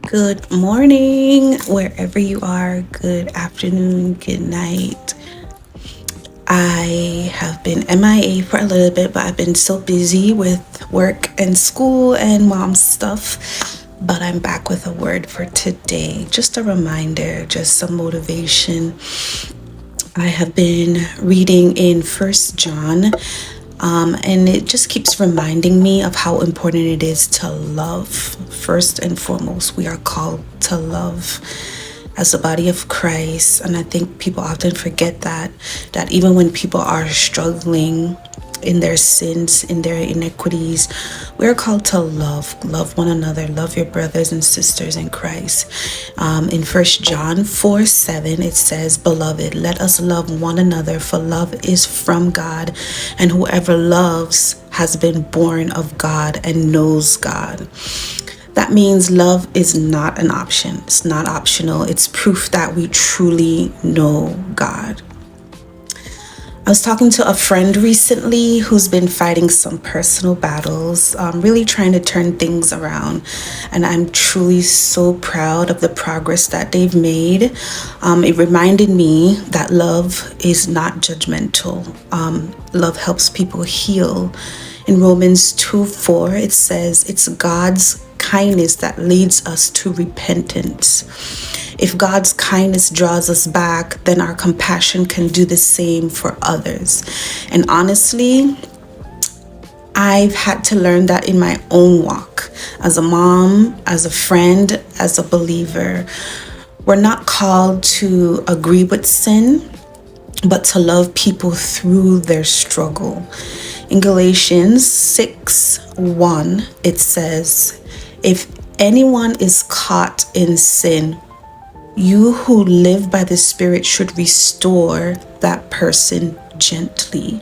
Good morning, wherever you are. Good afternoon, good night. I have been MIA for a little bit, but I've been so busy with work and school and mom stuff. But I'm back with a word for today. Just a reminder, just some motivation. I have been reading in First John, and it just keeps reminding me of how important it is to love. First and foremost, we are called to love as a body of Christ. And I think people often forget that even when people are struggling in their sins, in their iniquities, we're called to love one another, love your brothers and sisters in Christ. In First John 4:7, it says, "Beloved, let us love one another, for love is from God, and whoever loves has been born of God and knows God." That means love is not an option. It's not optional. It's proof that we truly know God. I was talking to a friend recently who's been fighting some personal battles, really trying to turn things around. And I'm truly so proud of the progress that they've made. It reminded me that love is not judgmental. Love helps people heal. In Romans 2:4, it says, "It's God's kindness that leads us to repentance." If God's kindness draws us back, then our compassion can do the same for others. And honestly, I've had to learn that in my own walk as a mom, as a friend, as a believer. We're not called to agree with sin, but to love people through their struggle. In Galatians 6:1, it says, "If anyone is caught in sin, you who live by the Spirit should restore that person gently."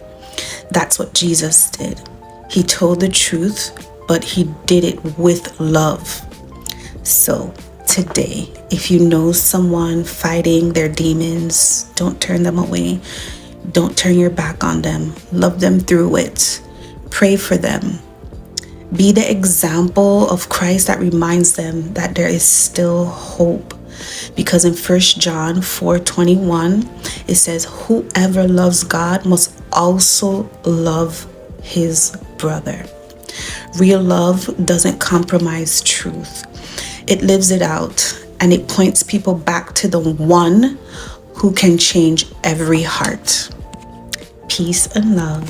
That's what Jesus did. He told the truth, but he did it with love. So today, if you know someone fighting their demons, don't turn them away. Don't turn your back on them. Love them through it. Pray for them. Be the example of Christ that reminds them that there is still hope. Because in 1 John 4:21, it says, "Whoever loves God must also love his brother." Real love doesn't compromise truth. It lives it out, and it points people back to the one who can change every heart. Peace and love.